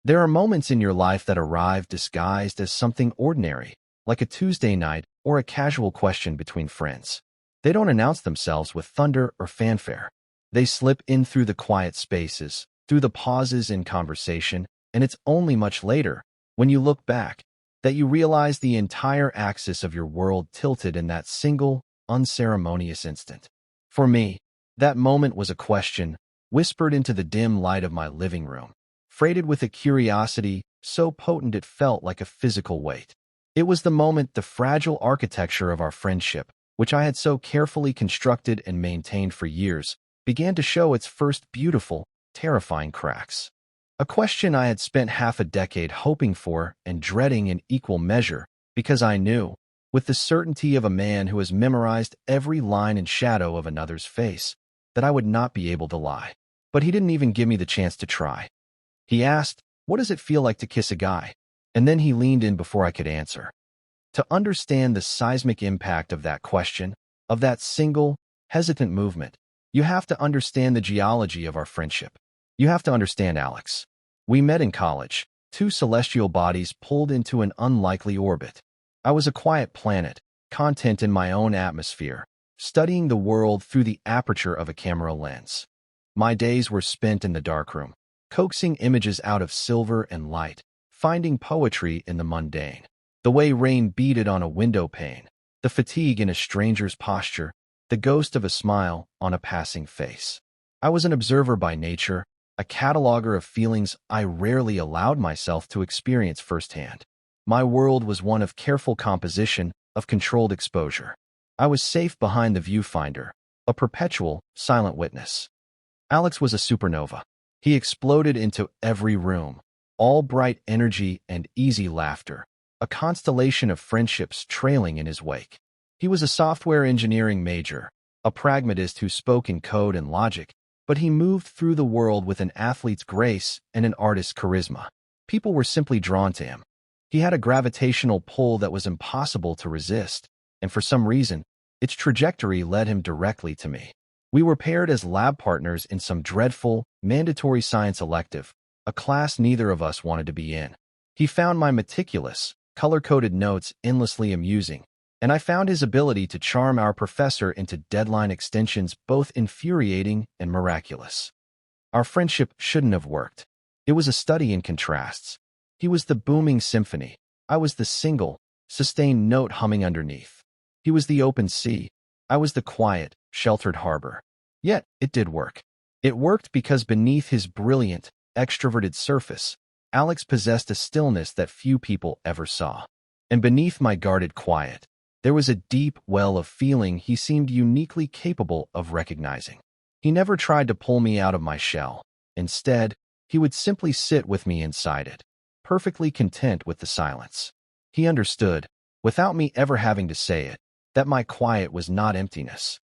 There are moments in your life that arrive disguised as something ordinary, like a Tuesday night or a casual question between friends. They don't announce themselves with thunder or fanfare. They slip in through the quiet spaces, through the pauses in conversation, and it's only much later, when you look back, that you realize the entire axis of your world tilted in that single, unceremonious instant. For me, that moment was a question, whispered into the dim light of my living room, freighted with a curiosity so potent it felt like a physical weight. It was the moment the fragile architecture of our friendship, which I had so carefully constructed and maintained for years, began to show its first beautiful, terrifying cracks. A question I had spent half a decade hoping for and dreading in equal measure, because I knew, with the certainty of a man who has memorized every line and shadow of another's face, that I would not be able to lie. But he didn't even give me the chance to try. He asked, "What does it feel like to kiss a guy?" And then he leaned in before I could answer. To understand the seismic impact of that question, of that single, hesitant movement, you have to understand the geology of our friendship. You have to understand Alex. We met in college, two celestial bodies pulled into an unlikely orbit. I was a quiet planet, content in my own atmosphere, studying the world through the aperture of a camera lens. My days were spent in the darkroom, coaxing images out of silver and light, finding poetry in the mundane. The way rain beaded on a window pane, the fatigue in a stranger's posture, the ghost of a smile on a passing face. I was an observer by nature, a cataloger of feelings I rarely allowed myself to experience firsthand. My world was one of careful composition, of controlled exposure. I was safe behind the viewfinder, a perpetual, silent witness. Alex was a supernova. He exploded into every room, all bright energy and easy laughter, a constellation of friendships trailing in his wake. He was a software engineering major, a pragmatist who spoke in code and logic, but he moved through the world with an athlete's grace and an artist's charisma. People were simply drawn to him. He had a gravitational pull that was impossible to resist, and for some reason, its trajectory led him directly to me. We were paired as lab partners in some dreadful, mandatory science elective, a class neither of us wanted to be in. He found my meticulous, color-coded notes endlessly amusing, and I found his ability to charm our professor into deadline extensions both infuriating and miraculous. Our friendship shouldn't have worked. It was a study in contrasts. He was the booming symphony. I was the single, sustained note humming underneath. He was the open sea. I was the quiet, sheltered harbor. Yet, it did work. It worked because beneath his brilliant, extroverted surface, Alex possessed a stillness that few people ever saw. And beneath my guarded quiet, there was a deep well of feeling he seemed uniquely capable of recognizing. He never tried to pull me out of my shell. Instead, he would simply sit with me inside it, perfectly content with the silence. He understood, without me ever having to say it, that my quiet was not emptiness.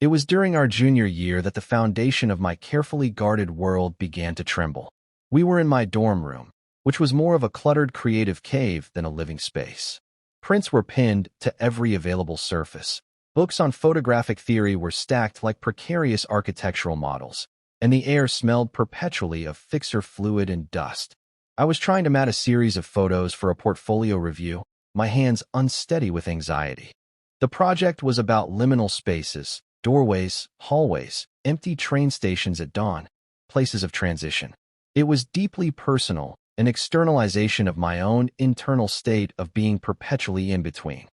It was during our junior year that the foundation of my carefully guarded world began to tremble. We were in my dorm room, which was more of a cluttered creative cave than a living space. Prints were pinned to every available surface. Books on photographic theory were stacked like precarious architectural models, and the air smelled perpetually of fixer fluid and dust. I was trying to mat a series of photos for a portfolio review, my hands unsteady with anxiety. The project was about liminal spaces, doorways, hallways, empty train stations at dawn, places of transition. It was deeply personal, an externalization of my own internal state of being perpetually in between.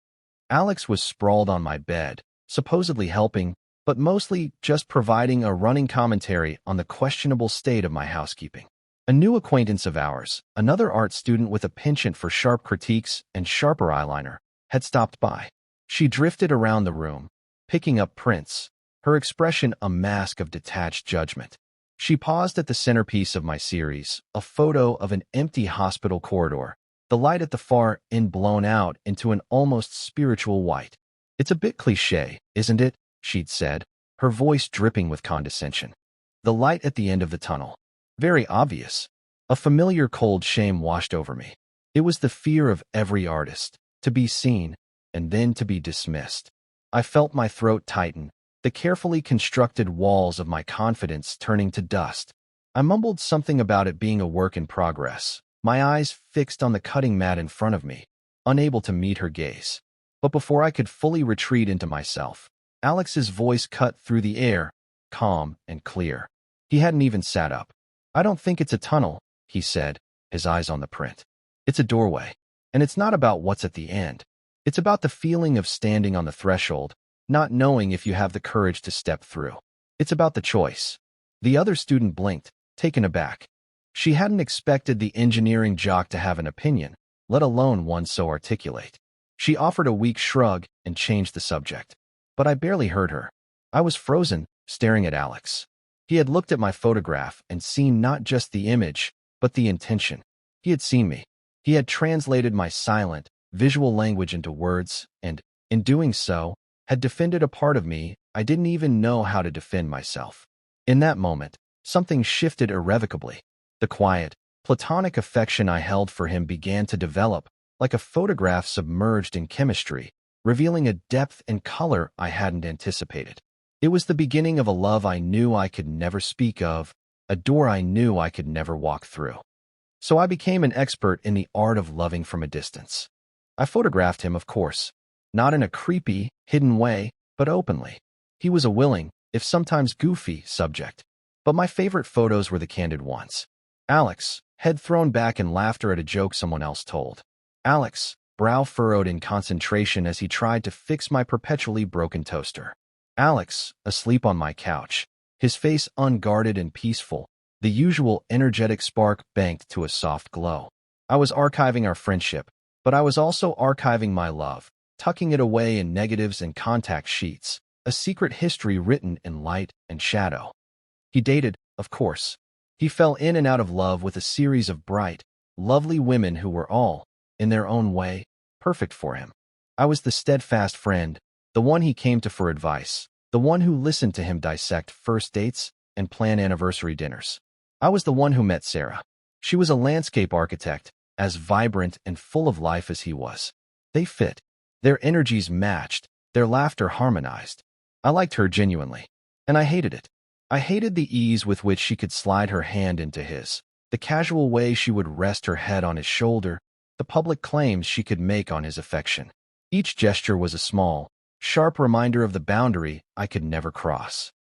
Alex was sprawled on my bed, supposedly helping, but mostly just providing a running commentary on the questionable state of my housekeeping. A new acquaintance of ours, another art student with a penchant for sharp critiques and sharper eyeliner, had stopped by. She drifted around the room, picking up prints, her expression a mask of detached judgment. She paused at the centerpiece of my series, a photo of an empty hospital corridor, the light at the far end blown out into an almost spiritual white. "It's a bit cliché, isn't it?" she'd said, her voice dripping with condescension. The light at the end of the tunnel. Very obvious. A familiar cold shame washed over me. It was the fear of every artist, to be seen, and then to be dismissed. I felt my throat tighten, the carefully constructed walls of my confidence turning to dust. I mumbled something about it being a work in progress, my eyes fixed on the cutting mat in front of me, unable to meet her gaze. But before I could fully retreat into myself, Alex's voice cut through the air, calm and clear. He hadn't even sat up. "I don't think it's a tunnel," he said, his eyes on the print. "It's a doorway. And it's not about what's at the end. It's about the feeling of standing on the threshold, not knowing if you have the courage to step through. It's about the choice." The other student blinked, taken aback. She hadn't expected the engineering jock to have an opinion, let alone one so articulate. She offered a weak shrug and changed the subject. But I barely heard her. I was frozen, staring at Alex. He had looked at my photograph and seen not just the image, but the intention. He had seen me. He had translated my silent, visual language into words, and, in doing so, had defended a part of me I didn't even know how to defend myself. In that moment, something shifted irrevocably. The quiet, platonic affection I held for him began to develop, like a photograph submerged in chemistry, revealing a depth and color I hadn't anticipated. It was the beginning of a love I knew I could never speak of, a door I knew I could never walk through. So I became an expert in the art of loving from a distance. I photographed him, of course, not in a creepy, hidden way, but openly. He was a willing, if sometimes goofy, subject. But my favorite photos were the candid ones. Alex, head thrown back in laughter at a joke someone else told. Alex, brow furrowed in concentration as he tried to fix my perpetually broken toaster. Alex, asleep on my couch, his face unguarded and peaceful, the usual energetic spark banked to a soft glow. I was archiving our friendship, but I was also archiving my love, tucking it away in negatives and contact sheets, a secret history written in light and shadow. He dated, of course. He fell in and out of love with a series of bright, lovely women who were all, in their own way, perfect for him. I was the steadfast friend, the one he came to for advice, the one who listened to him dissect first dates and plan anniversary dinners. I was the one who met Sarah. She was a landscape architect, as vibrant and full of life as he was. They fit. Their energies matched, their laughter harmonized. I liked her genuinely, and I hated it. I hated the ease with which she could slide her hand into his, the casual way she would rest her head on his shoulder, the public claims she could make on his affection. Each gesture was a small, sharp reminder of the boundary I could never cross.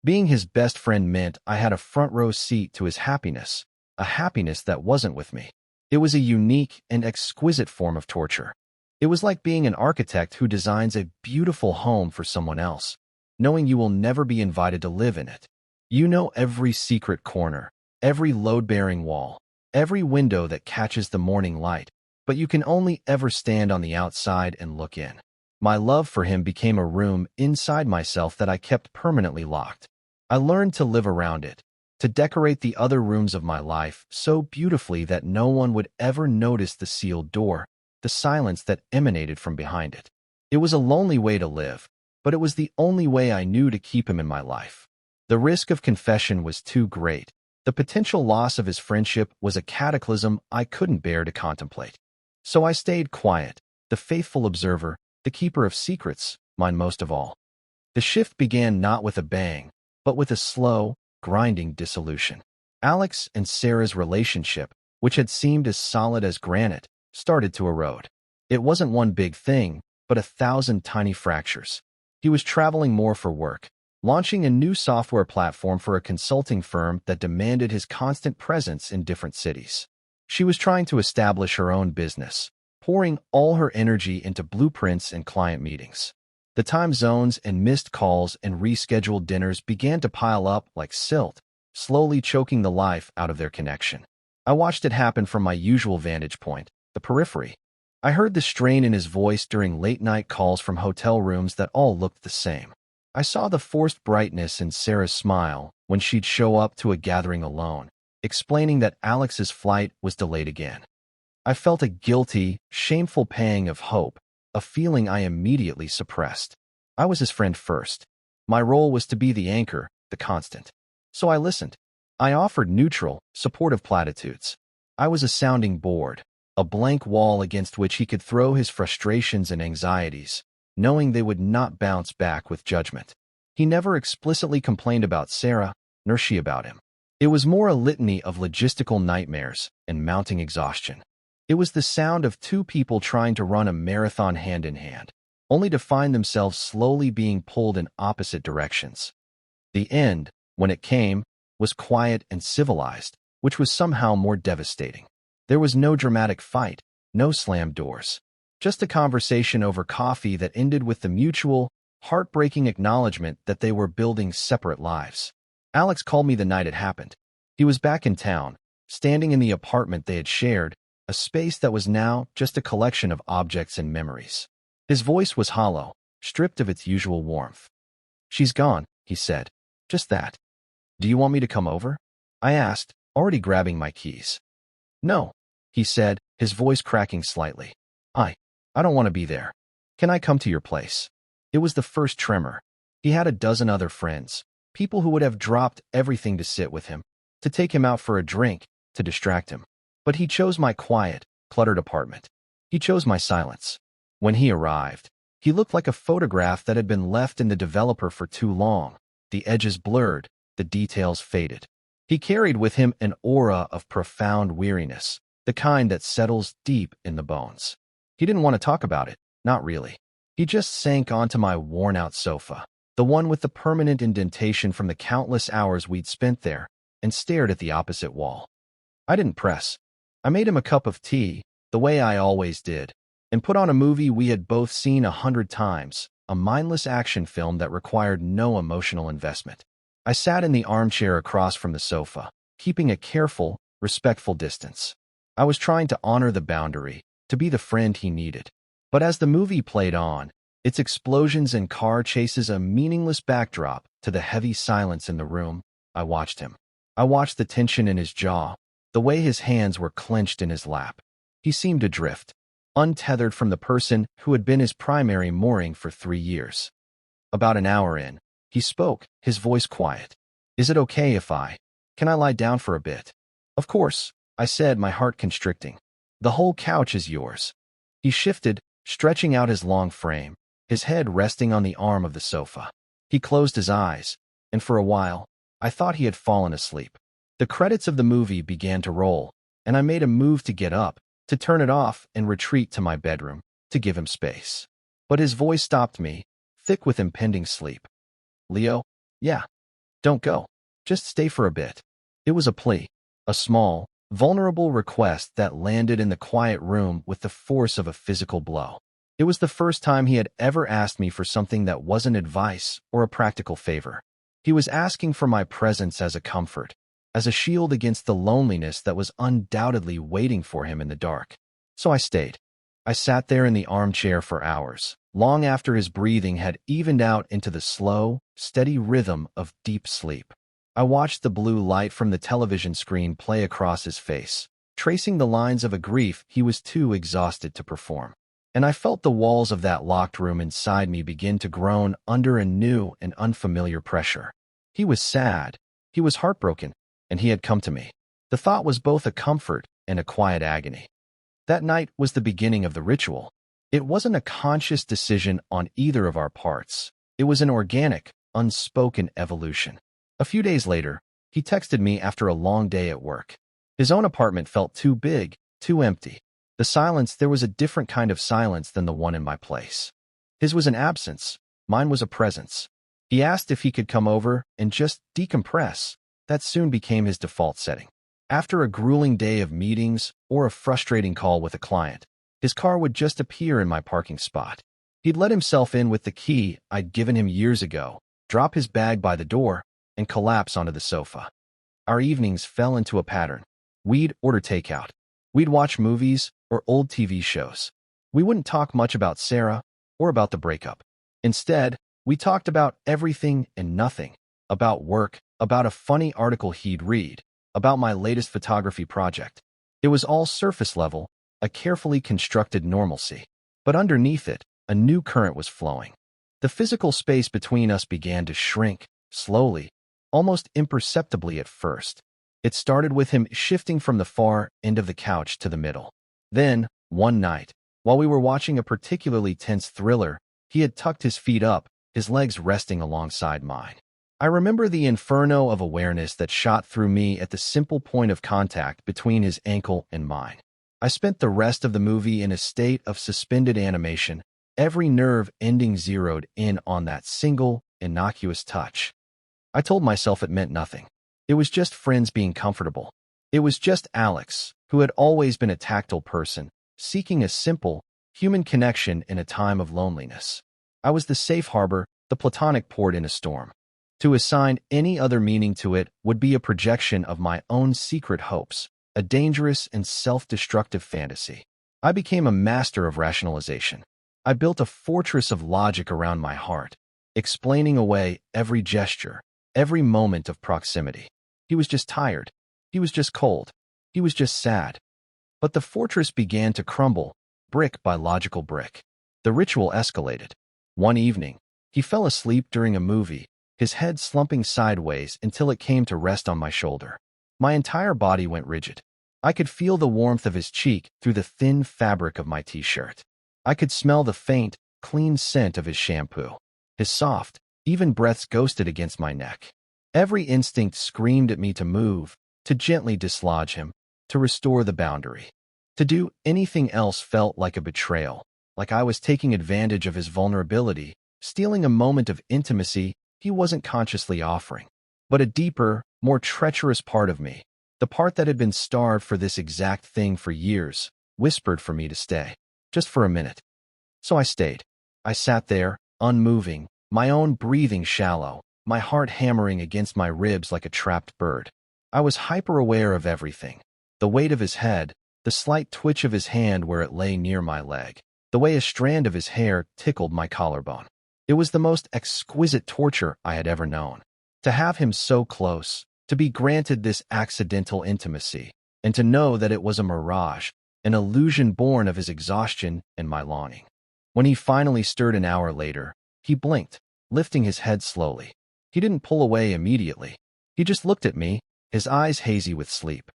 Being his best friend meant I had a front-row seat to his happiness, a happiness that wasn't with me. It was a unique and exquisite form of torture. It was like being an architect who designs a beautiful home for someone else, knowing you will never be invited to live in it. You know every secret corner, every load-bearing wall, every window that catches the morning light, but you can only ever stand on the outside and look in. My love for him became a room inside myself that I kept permanently locked. I learned to live around it, to decorate the other rooms of my life so beautifully that no one would ever notice the sealed door, the silence that emanated from behind it. It was a lonely way to live, but it was the only way I knew to keep him in my life. The risk of confession was too great. The potential loss of his friendship was a cataclysm I couldn't bear to contemplate. So I stayed quiet, the faithful observer, the keeper of secrets, mine most of all. The shift began not with a bang, but with a slow, grinding dissolution. Alex and Sarah's relationship, which had seemed as solid as granite, started to erode. It wasn't one big thing, but 1,000 tiny fractures. He was traveling more for work, launching a new software platform for a consulting firm that demanded his constant presence in different cities. She was trying to establish her own business, pouring all her energy into blueprints and client meetings. The time zones and missed calls and rescheduled dinners began to pile up like silt, slowly choking the life out of their connection. I watched it happen from my usual vantage point, the periphery. I heard the strain in his voice during late-night calls from hotel rooms that all looked the same. I saw the forced brightness in Sarah's smile when she'd show up to a gathering alone, explaining that Alex's flight was delayed again. I felt a guilty, shameful pang of hope, a feeling I immediately suppressed. I was his friend first. My role was to be the anchor, the constant. So I listened. I offered neutral, supportive platitudes. I was a sounding board, a blank wall against which he could throw his frustrations and anxieties, knowing they would not bounce back with judgment. He never explicitly complained about Sarah, nor she about him. It was more a litany of logistical nightmares and mounting exhaustion. It was the sound of two people trying to run a marathon hand in hand, only to find themselves slowly being pulled in opposite directions. The end, when it came, was quiet and civilized, which was somehow more devastating. There was no dramatic fight, no slammed doors, just a conversation over coffee that ended with the mutual, heartbreaking acknowledgement that they were building separate lives. Alex called me the night it happened. He was back in town, standing in the apartment they had shared, a space that was now just a collection of objects and memories. His voice was hollow, stripped of its usual warmth. "She's gone," he said. "Just that." "Do you want me to come over?" I asked, already grabbing my keys. "No," he said, his voice cracking slightly. I don't want to be there. Can I come to your place?" It was the first tremor. He had a dozen other friends, people who would have dropped everything to sit with him, to take him out for a drink, to distract him. But he chose my quiet, cluttered apartment. He chose my silence. When he arrived, he looked like a photograph that had been left in the developer for too long, the edges blurred, the details faded. He carried with him an aura of profound weariness, the kind that settles deep in the bones. He didn't want to talk about it, not really. He just sank onto my worn-out sofa, the one with the permanent indentation from the countless hours we'd spent there, and stared at the opposite wall. I didn't press. I made him a cup of tea, the way I always did, and put on a movie we had both seen 100 times, a mindless action film that required no emotional investment. I sat in the armchair across from the sofa, keeping a careful, respectful distance. I was trying to honor the boundary, to be the friend he needed. But as the movie played on, its explosions and car chases a meaningless backdrop to the heavy silence in the room, I watched him. I watched the tension in his jaw, the way his hands were clenched in his lap. He seemed adrift, untethered from the person who had been his primary mooring for 3 years. About an hour in, he spoke, his voice quiet. "Is it okay if can I lie down for a bit?" "Of course," I said, my heart constricting. "The whole couch is yours." He shifted, stretching out his long frame, his head resting on the arm of the sofa. He closed his eyes, and for a while, I thought he had fallen asleep. The credits of the movie began to roll, and I made a move to get up, to turn it off and retreat to my bedroom, to give him space. But his voice stopped me, thick with impending sleep. "Leo? Yeah. Don't go. Just stay for a bit." It was a plea, a small, vulnerable request that landed in the quiet room with the force of a physical blow. It was the first time he had ever asked me for something that wasn't advice or a practical favor. He was asking for my presence as a comfort, as a shield against the loneliness that was undoubtedly waiting for him in the dark. So I stayed. I sat there in the armchair for hours, long after his breathing had evened out into the slow, steady rhythm of deep sleep. I watched the blue light from the television screen play across his face, tracing the lines of a grief he was too exhausted to perform. And I felt the walls of that locked room inside me begin to groan under a new and unfamiliar pressure. He was sad, he was heartbroken, and he had come to me. The thought was both a comfort and a quiet agony. That night was the beginning of the ritual. It wasn't a conscious decision on either of our parts. It was an organic, unspoken evolution. A few days later, he texted me after a long day at work. His own apartment felt too big, too empty. The silence, there was a different kind of silence than the one in my place. His was an absence, mine was a presence. He asked if he could come over and just decompress. That soon became his default setting. After a grueling day of meetings or a frustrating call with a client, his car would just appear in my parking spot. He'd let himself in with the key I'd given him years ago, drop his bag by the door, and collapse onto the sofa. Our evenings fell into a pattern. We'd order takeout. We'd watch movies or old TV shows. We wouldn't talk much about Sarah or about the breakup. Instead, we talked about everything and nothing, about work, about a funny article he'd read, about my latest photography project. It was all surface level, a carefully constructed normalcy. But underneath it, a new current was flowing. The physical space between us began to shrink, slowly, almost imperceptibly at first. It started with him shifting from the far end of the couch to the middle. Then, one night, while we were watching a particularly tense thriller, he had tucked his feet up, his legs resting alongside mine. I remember the inferno of awareness that shot through me at the simple point of contact between his ankle and mine. I spent the rest of the movie in a state of suspended animation, every nerve ending zeroed in on that single, innocuous touch. I told myself it meant nothing. It was just friends being comfortable. It was just Alex, who had always been a tactile person, seeking a simple, human connection in a time of loneliness. I was the safe harbor, the platonic port in a storm. To assign any other meaning to it would be a projection of my own secret hopes, a dangerous and self-destructive fantasy. I became a master of rationalization. I built a fortress of logic around my heart, explaining away every gesture, every moment of proximity. He was just tired. He was just cold. He was just sad. But the fortress began to crumble, brick by logical brick. The ritual escalated. One evening, he fell asleep during a movie, his head slumping sideways until it came to rest on my shoulder. My entire body went rigid. I could feel the warmth of his cheek through the thin fabric of my t-shirt. I could smell the faint, clean scent of his shampoo. His soft, even breaths ghosted against my neck. Every instinct screamed at me to move, to gently dislodge him, to restore the boundary. To do anything else felt like a betrayal, like I was taking advantage of his vulnerability, stealing a moment of intimacy he wasn't consciously offering. But a deeper, more treacherous part of me, the part that had been starved for this exact thing for years, whispered for me to stay, just for a minute. So I stayed. I sat there, unmoving, my own breathing shallow, my heart hammering against my ribs like a trapped bird. I was hyper-aware of everything. The weight of his head, the slight twitch of his hand where it lay near my leg, the way a strand of his hair tickled my collarbone. It was the most exquisite torture I had ever known. To have him so close, to be granted this accidental intimacy, and to know that it was a mirage, an illusion born of his exhaustion and my longing. When he finally stirred an hour later, he blinked, lifting his head slowly. He didn't pull away immediately. He just looked at me, his eyes hazy with sleep.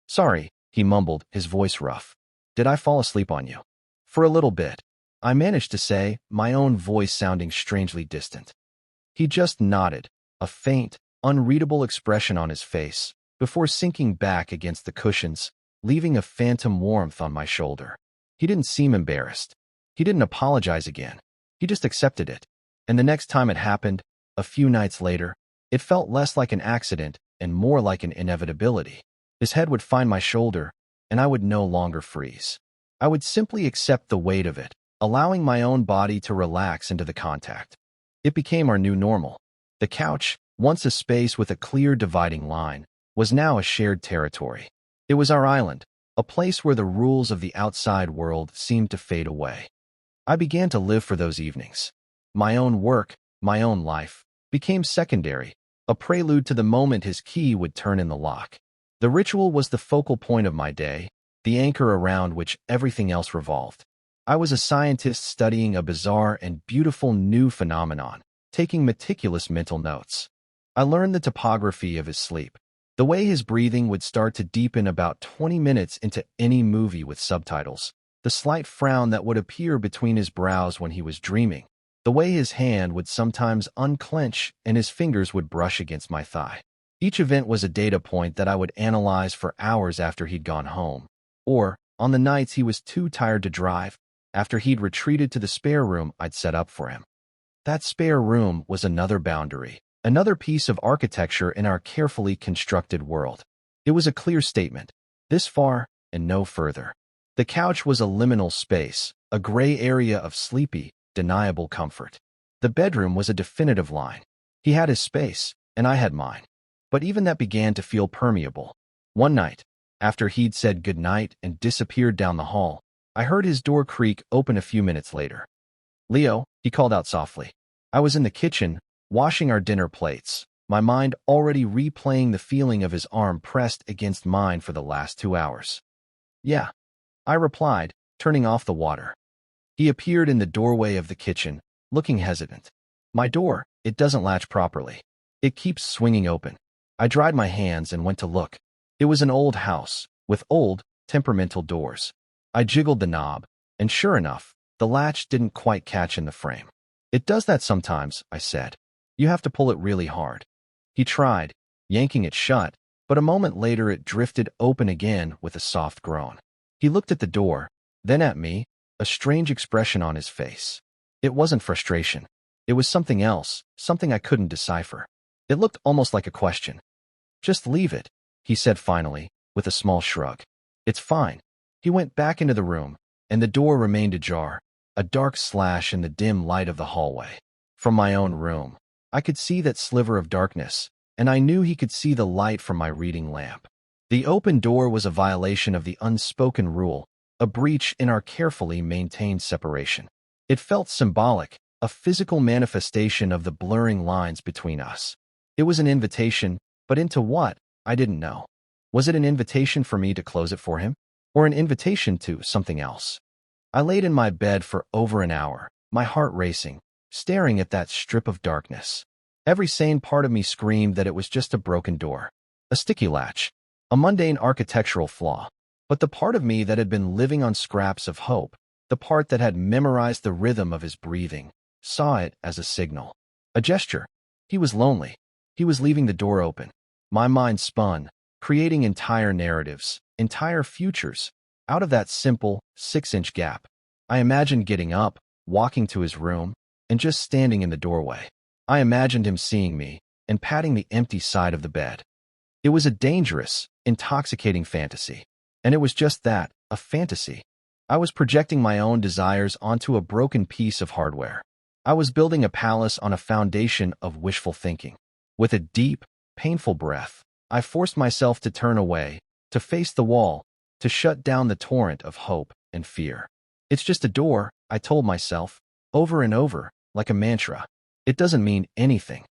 "Sorry," he mumbled, his voice rough. "Did I fall asleep on you?" "For a little bit," I managed to say, my own voice sounding strangely distant. He just nodded, a faint, unreadable expression on his face, before sinking back against the cushions, leaving a phantom warmth on my shoulder. He didn't seem embarrassed. He didn't apologize again. He just accepted it. And the next time it happened, a few nights later, it felt less like an accident and more like an inevitability. His head would find my shoulder, and I would no longer freeze. I would simply accept the weight of it, allowing my own body to relax into the contact. It became our new normal. The couch, once a space with a clear dividing line, was now a shared territory. It was our island, a place where the rules of the outside world seemed to fade away. I began to live for those evenings. My own work, my own life, became secondary, a prelude to the moment his key would turn in the lock. The ritual was the focal point of my day, the anchor around which everything else revolved. I was a scientist studying a bizarre and beautiful new phenomenon, taking meticulous mental notes. I learned the topography of his sleep, the way his breathing would start to deepen about 20 minutes into any movie with subtitles, the slight frown that would appear between his brows when he was dreaming, the way his hand would sometimes unclench and his fingers would brush against my thigh. Each event was a data point that I would analyze for hours after he'd gone home, or, on the nights he was too tired to drive, after he'd retreated to the spare room I'd set up for him. That spare room was another boundary, another piece of architecture in our carefully constructed world. It was a clear statement, this far and no further. The couch was a liminal space, a gray area of sleepy, deniable comfort. The bedroom was a definitive line. He had his space, and I had mine. But even that began to feel permeable. One night, after he'd said goodnight and disappeared down the hall, I heard his door creak open a few minutes later. "Leo," he called out softly. I was in the kitchen, washing our dinner plates, my mind already replaying the feeling of his arm pressed against mine for the last 2 hours. "Yeah," I replied, turning off the water. He appeared in the doorway of the kitchen, looking hesitant. "My door, it doesn't latch properly. It keeps swinging open." I dried my hands and went to look. It was an old house, with old, temperamental doors. I jiggled the knob, and sure enough, the latch didn't quite catch in the frame. "It does that sometimes," I said. You have to pull it really hard. He tried, yanking it shut, but a moment later it drifted open again with a soft groan. He looked at the door, then at me, a strange expression on his face. It wasn't frustration. It was something else, something I couldn't decipher. It looked almost like a question. "Just leave it," he said finally, with a small shrug. "It's fine." He went back into the room, and the door remained ajar, a dark slash in the dim light of the hallway. From my own room, I could see that sliver of darkness, and I knew he could see the light from my reading lamp. The open door was a violation of the unspoken rule, a breach in our carefully maintained separation. It felt symbolic, a physical manifestation of the blurring lines between us. It was an invitation, but into what? I didn't know. Was it an invitation for me to close it for him? Or an invitation to something else? I laid in my bed for over an hour, my heart racing, staring at that strip of darkness. Every sane part of me screamed that it was just a broken door, a sticky latch, a mundane architectural flaw. But the part of me that had been living on scraps of hope, the part that had memorized the rhythm of his breathing, saw it as a signal, a gesture. He was lonely. He was leaving the door open. My mind spun, creating entire narratives, entire futures, out of that simple 6-inch gap. I imagined getting up, walking to his room, and just standing in the doorway. I imagined him seeing me and patting the empty side of the bed. It was a dangerous, intoxicating fantasy. And it was just that, a fantasy. I was projecting my own desires onto a broken piece of hardware. I was building a palace on a foundation of wishful thinking. With a deep, painful breath, I forced myself to turn away, to face the wall, to shut down the torrent of hope and fear. "It's just a door," I told myself, over and over, like a mantra. "It doesn't mean anything."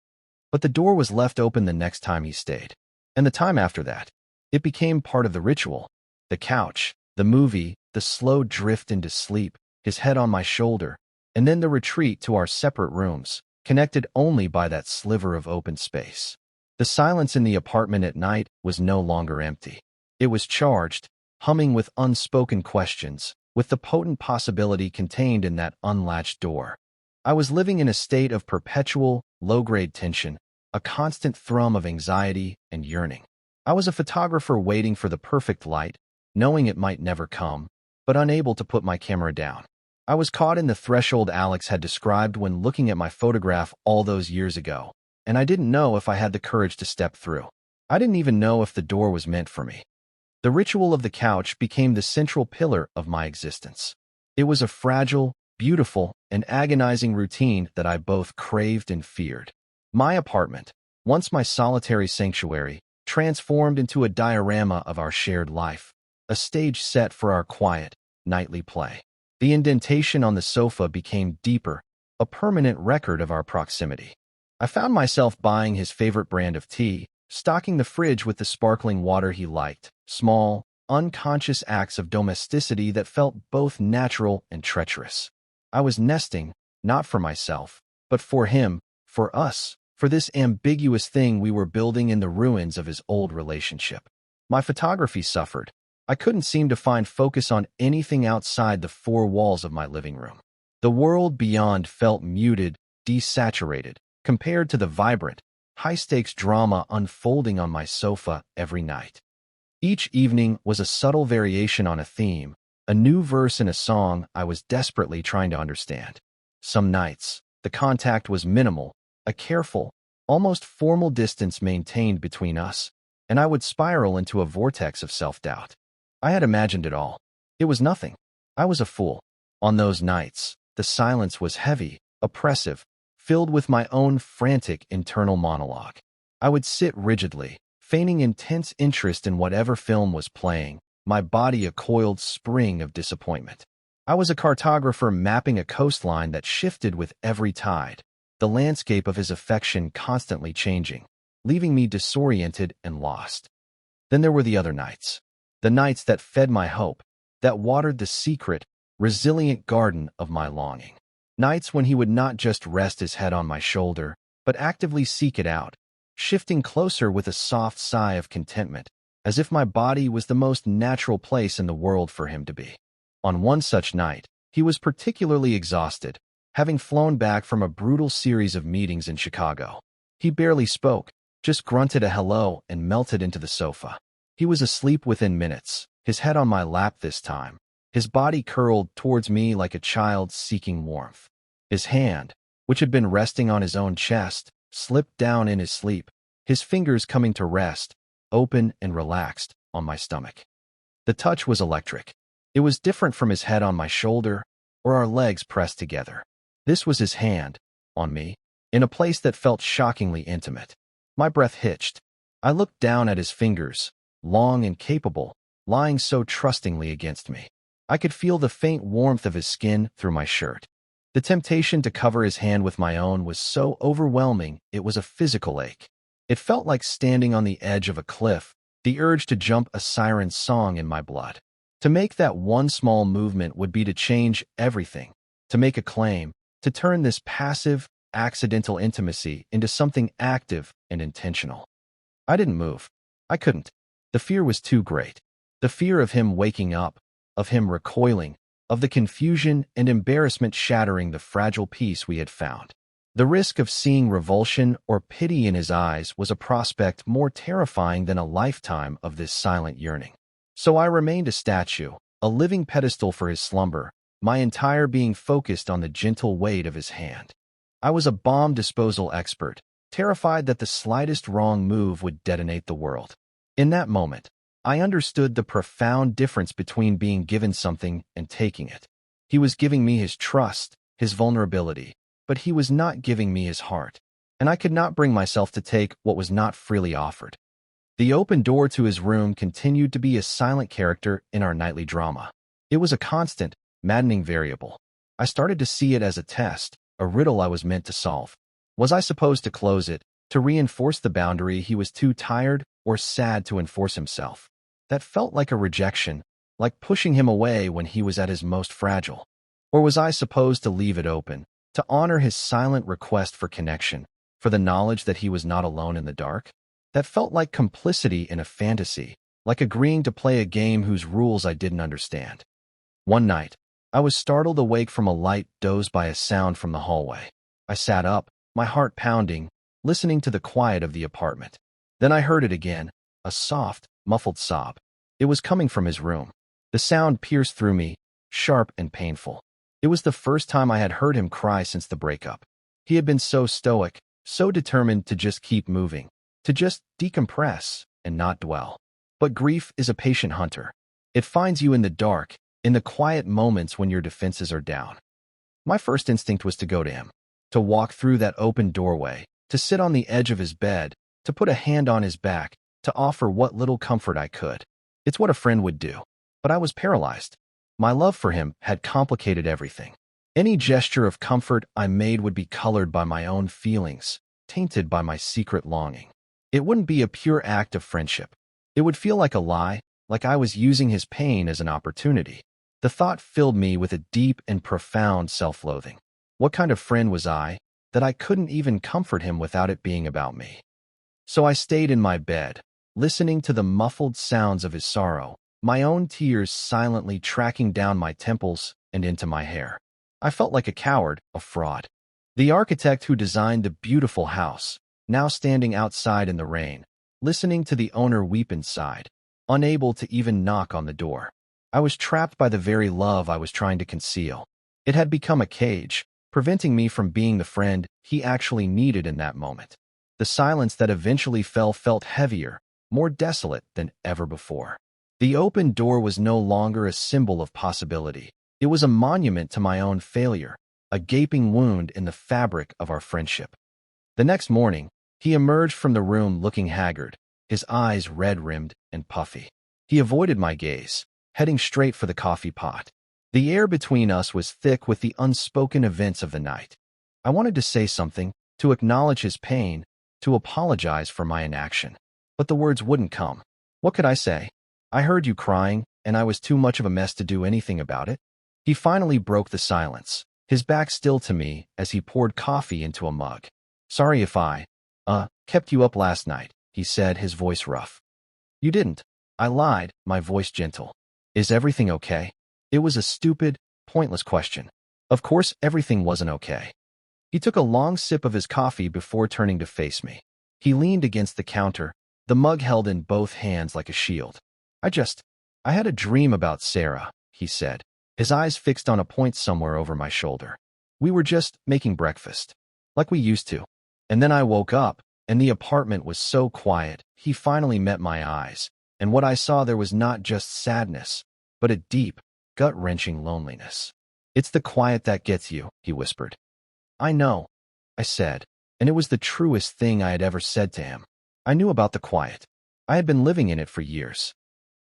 But the door was left open the next time he stayed. And the time after that. It became part of the ritual. The couch, the movie, the slow drift into sleep, his head on my shoulder, and then the retreat to our separate rooms, connected only by that sliver of open space. The silence in the apartment at night was no longer empty. It was charged, humming with unspoken questions, with the potent possibility contained in that unlatched door. I was living in a state of perpetual, low-grade tension, a constant thrum of anxiety and yearning. I was a photographer waiting for the perfect light, knowing it might never come, but unable to put my camera down. I was caught in the threshold Alex had described when looking at my photograph all those years ago, and I didn't know if I had the courage to step through. I didn't even know if the door was meant for me. The ritual of the couch became the central pillar of my existence. It was a fragile, beautiful, and agonizing routine that I both craved and feared. My apartment, once my solitary sanctuary, transformed into a diorama of our shared life, a stage set for our quiet, nightly play. The indentation on the sofa became deeper, a permanent record of our proximity. I found myself buying his favorite brand of tea, stocking the fridge with the sparkling water he liked, small, unconscious acts of domesticity that felt both natural and treacherous. I was nesting, not for myself, but for him, for us, for this ambiguous thing we were building in the ruins of his old relationship. My photography suffered. I couldn't seem to find focus on anything outside the four walls of my living room. The world beyond felt muted, desaturated, compared to the vibrant, high-stakes drama unfolding on my sofa every night. Each evening was a subtle variation on a theme, a new verse in a song I was desperately trying to understand. Some nights, the contact was minimal, a careful, almost formal distance maintained between us, and I would spiral into a vortex of self-doubt. I had imagined it all. It was nothing. I was a fool. On those nights, the silence was heavy, oppressive, filled with my own frantic internal monologue. I would sit rigidly, feigning intense interest in whatever film was playing, my body a coiled spring of disappointment. I was a cartographer mapping a coastline that shifted with every tide, the landscape of his affection constantly changing, leaving me disoriented and lost. Then there were the other nights. The nights that fed my hope, that watered the secret, resilient garden of my longing. Nights when he would not just rest his head on my shoulder, but actively seek it out, shifting closer with a soft sigh of contentment, as if my body was the most natural place in the world for him to be. On one such night, he was particularly exhausted, having flown back from a brutal series of meetings in Chicago. He barely spoke, just grunted a hello and melted into the sofa. He was asleep within minutes, his head on my lap this time, his body curled towards me like a child seeking warmth. His hand, which had been resting on his own chest, slipped down in his sleep, his fingers coming to rest, open and relaxed, on my stomach. The touch was electric. It was different from his head on my shoulder or our legs pressed together. This was his hand, on me, in a place that felt shockingly intimate. My breath hitched. I looked down at his fingers, long and capable, lying so trustingly against me. I could feel the faint warmth of his skin through my shirt. The temptation to cover his hand with my own was so overwhelming it was a physical ache. It felt like standing on the edge of a cliff, the urge to jump a siren's song in my blood. To make that one small movement would be to change everything, to make a claim, to turn this passive, accidental intimacy into something active and intentional. I didn't move. I couldn't. The fear was too great. The fear of him waking up, of him recoiling, of the confusion and embarrassment shattering the fragile peace we had found. The risk of seeing revulsion or pity in his eyes was a prospect more terrifying than a lifetime of this silent yearning. So I remained a statue, a living pedestal for his slumber, my entire being focused on the gentle weight of his hand. I was a bomb disposal expert, terrified that the slightest wrong move would detonate the world. In that moment, I understood the profound difference between being given something and taking it. He was giving me his trust, his vulnerability, but he was not giving me his heart, and I could not bring myself to take what was not freely offered. The open door to his room continued to be a silent character in our nightly drama. It was a constant, maddening variable. I started to see it as a test, a riddle I was meant to solve. Was I supposed to close it, to reinforce the boundary he was too tired or sad to enforce himself? That felt like a rejection, like pushing him away when he was at his most fragile. Or was I supposed to leave it open, to honor his silent request for connection, for the knowledge that he was not alone in the dark? That felt like complicity in a fantasy, like agreeing to play a game whose rules I didn't understand. One night, I was startled awake from a light doze by a sound from the hallway. I sat up, my heart pounding, listening to the quiet of the apartment. Then I heard it again, a soft, muffled sob. It was coming from his room. The sound pierced through me, sharp and painful. It was the first time I had heard him cry since the breakup. He had been so stoic, so determined to just keep moving, to just decompress and not dwell. But grief is a patient hunter. It finds you in the dark, in the quiet moments when your defenses are down. My first instinct was to go to him, to walk through that open doorway, to sit on the edge of his bed, to put a hand on his back, to offer what little comfort I could. It's what a friend would do. But I was paralyzed. My love for him had complicated everything. Any gesture of comfort I made would be colored by my own feelings, tainted by my secret longing. It wouldn't be a pure act of friendship. It would feel like a lie, like I was using his pain as an opportunity. The thought filled me with a deep and profound self-loathing. What kind of friend was I, that I couldn't even comfort him without it being about me? So I stayed in my bed, listening to the muffled sounds of his sorrow, my own tears silently tracking down my temples and into my hair. I felt like a coward, a fraud. The architect who designed the beautiful house, now standing outside in the rain, listening to the owner weep inside, unable to even knock on the door. I was trapped by the very love I was trying to conceal. It had become a cage, preventing me from being the friend he actually needed in that moment. The silence that eventually felt heavier, more desolate than ever before. The open door was no longer a symbol of possibility. It was a monument to my own failure, a gaping wound in the fabric of our friendship. The next morning, he emerged from the room looking haggard, his eyes red-rimmed and puffy. He avoided my gaze, heading straight for the coffee pot. The air between us was thick with the unspoken events of the night. I wanted to say something, to acknowledge his pain, to apologize for my inaction. But the words wouldn't come. What could I say? I heard you crying, and I was too much of a mess to do anything about it. He finally broke the silence, his back still to me as he poured coffee into a mug. Sorry if I, kept you up last night, he said, his voice rough. You didn't. I lied, my voice gentle. Is everything okay? It was a stupid, pointless question. Of course, everything wasn't okay. He took a long sip of his coffee before turning to face me. He leaned against the counter, the mug held in both hands like a shield. I had a dream about Sarah, he said, his eyes fixed on a point somewhere over my shoulder. We were just making breakfast, like we used to. And then I woke up, and the apartment was so quiet, he finally met my eyes, and what I saw there was not just sadness, but a deep, gut-wrenching loneliness. It's the quiet that gets you, he whispered. I know, I said, and it was the truest thing I had ever said to him. I knew about the quiet. I had been living in it for years.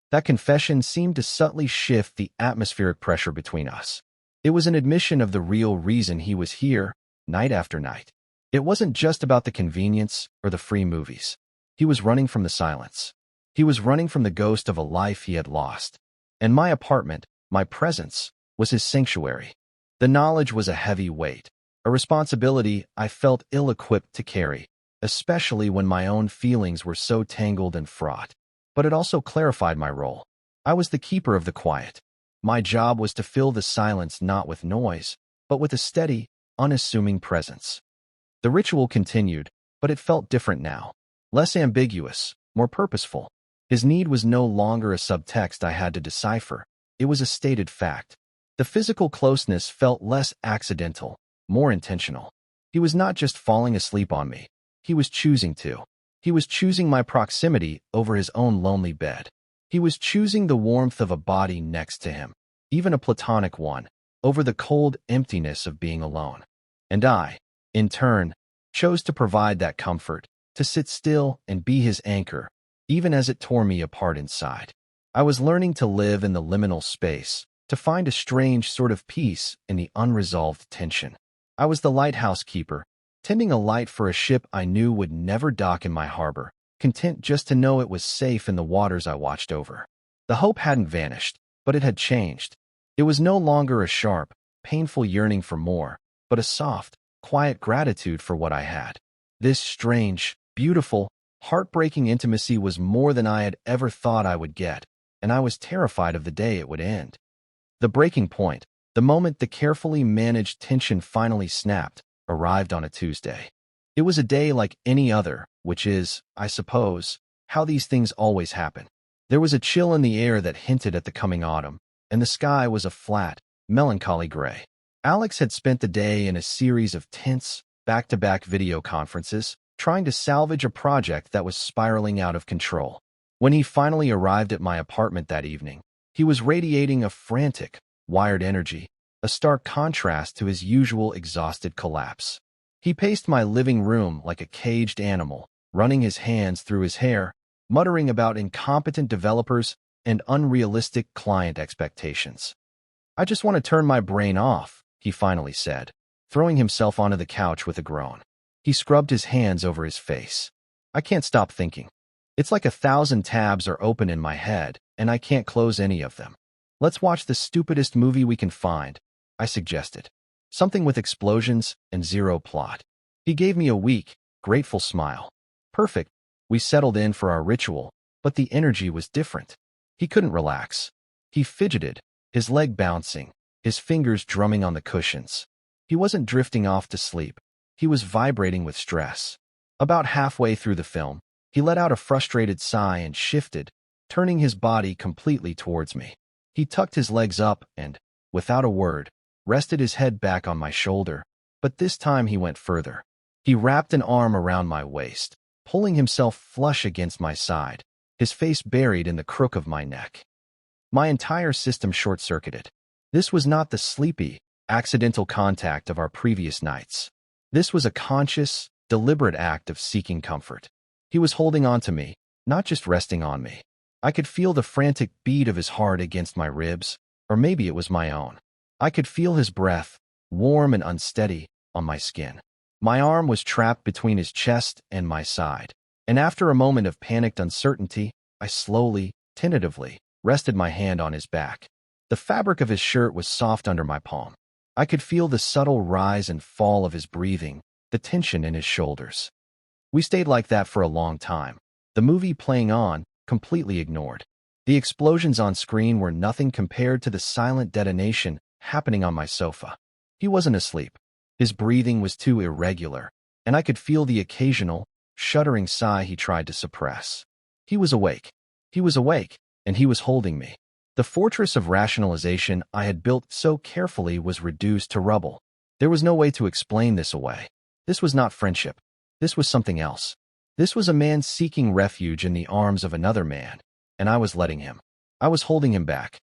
That confession seemed to subtly shift the atmospheric pressure between us. It was an admission of the real reason he was here, night after night. It wasn't just about the convenience or the free movies. He was running from the silence. He was running from the ghost of a life he had lost. And my apartment, my presence, was his sanctuary. The knowledge was a heavy weight, a responsibility I felt ill-equipped to carry, especially when my own feelings were so tangled and fraught. But it also clarified my role. I was the keeper of the quiet. My job was to fill the silence not with noise, but with a steady, unassuming presence. The ritual continued, but it felt different now. Less ambiguous, more purposeful. His need was no longer a subtext I had to decipher. It was a stated fact. The physical closeness felt less accidental, more intentional. He was not just falling asleep on me. He was choosing to. He was choosing my proximity over his own lonely bed. He was choosing the warmth of a body next to him, even a platonic one, over the cold emptiness of being alone. And I, in turn, chose to provide that comfort, to sit still and be his anchor, even as it tore me apart inside. I was learning to live in the liminal space, to find a strange sort of peace in the unresolved tension. I was the lighthouse keeper, tending a light for a ship I knew would never dock in my harbor, content just to know it was safe in the waters I watched over. The hope hadn't vanished, but it had changed. It was no longer a sharp, painful yearning for more, but a soft, quiet gratitude for what I had. This strange, beautiful, heartbreaking intimacy was more than I had ever thought I would get, and I was terrified of the day it would end. The breaking point, the moment the carefully managed tension finally snapped, arrived on a Tuesday. It was a day like any other, which is, I suppose, how these things always happen. There was a chill in the air that hinted at the coming autumn, and the sky was a flat, melancholy gray. Alex had spent the day in a series of tense, back-to-back video conferences, trying to salvage a project that was spiraling out of control. When he finally arrived at my apartment that evening, he was radiating a frantic, wired energy, a stark contrast to his usual exhausted collapse. He paced my living room like a caged animal, running his hands through his hair, muttering about incompetent developers and unrealistic client expectations. I just want to turn my brain off, he finally said, throwing himself onto the couch with a groan. He scrubbed his hands over his face. I can't stop thinking. It's like 1,000 tabs are open in my head, and I can't close any of them. Let's watch the stupidest movie we can find, I suggested. Something with explosions and zero plot. He gave me a weak, grateful smile. Perfect. We settled in for our ritual, but the energy was different. He couldn't relax. He fidgeted, his leg bouncing, his fingers drumming on the cushions. He wasn't drifting off to sleep. He was vibrating with stress. About halfway through the film, he let out a frustrated sigh and shifted, turning his body completely towards me. He tucked his legs up and, without a word, rested his head back on my shoulder, but this time he went further. He wrapped an arm around my waist, pulling himself flush against my side, his face buried in the crook of my neck. My entire system short-circuited. This was not the sleepy, accidental contact of our previous nights. This was a conscious, deliberate act of seeking comfort. He was holding on to me, not just resting on me. I could feel the frantic beat of his heart against my ribs, or maybe it was my own. I could feel his breath, warm and unsteady, on my skin. My arm was trapped between his chest and my side, and after a moment of panicked uncertainty, I slowly, tentatively, rested my hand on his back. The fabric of his shirt was soft under my palm. I could feel the subtle rise and fall of his breathing, the tension in his shoulders. We stayed like that for a long time, the movie playing on, completely ignored. The explosions on screen were nothing compared to the silent detonation happening on my sofa. He wasn't asleep. His breathing was too irregular, and I could feel the occasional, shuddering sigh he tried to suppress. He was awake. He was awake, and he was holding me. The fortress of rationalization I had built so carefully was reduced to rubble. There was no way to explain this away. This was not friendship. This was something else. This was a man seeking refuge in the arms of another man, and I was letting him. I was holding him back.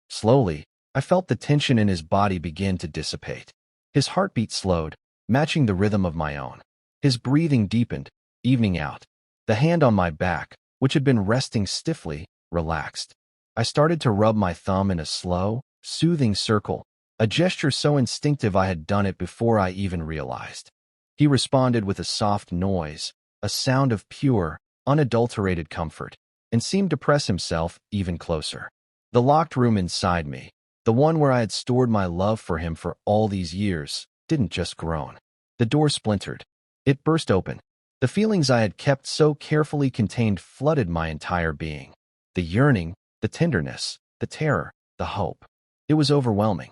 Slowly, I felt the tension in his body begin to dissipate. His heartbeat slowed, matching the rhythm of my own. His breathing deepened, evening out. The hand on my back, which had been resting stiffly, relaxed. I started to rub my thumb in a slow, soothing circle, a gesture so instinctive I had done it before I even realized. He responded with a soft noise, a sound of pure, unadulterated comfort, and seemed to press himself even closer. The locked room inside me, the one where I had stored my love for him for all these years, didn't just groan. The door splintered. It burst open. The feelings I had kept so carefully contained flooded my entire being. The yearning, the tenderness, the terror, the hope. It was overwhelming.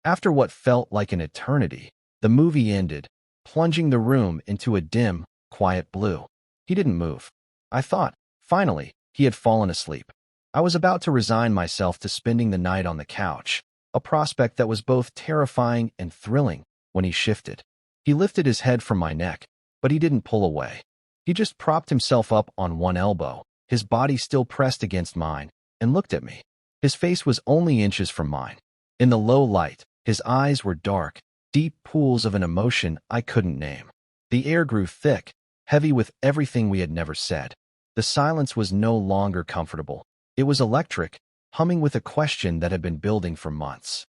After what felt like an eternity, the movie ended, plunging the room into a dim, quiet blue. He didn't move. I thought, finally, he had fallen asleep. I was about to resign myself to spending the night on the couch, a prospect that was both terrifying and thrilling, when he shifted. He lifted his head from my neck, but he didn't pull away. He just propped himself up on one elbow, his body still pressed against mine, and looked at me. His face was only inches from mine. In the low light, his eyes were dark, deep pools of an emotion I couldn't name. The air grew thick, heavy with everything we had never said. The silence was no longer comfortable. It was electric, humming with a question that had been building for months.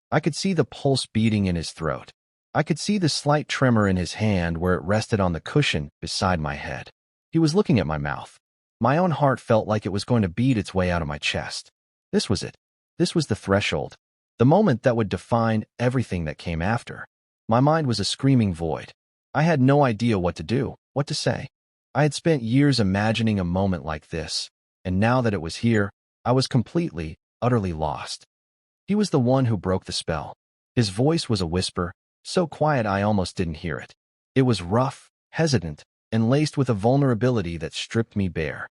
I could see the pulse beating in his throat. I could see the slight tremor in his hand where it rested on the cushion beside my head. He was looking at my mouth. My own heart felt like it was going to beat its way out of my chest. This was it. This was the threshold. The moment that would define everything that came after. My mind was a screaming void. I had no idea what to do, what to say. I had spent years imagining a moment like this, and now that it was here, I was completely, utterly lost. He was the one who broke the spell. His voice was a whisper, so quiet I almost didn't hear it. It was rough, hesitant, and laced with a vulnerability that stripped me bare.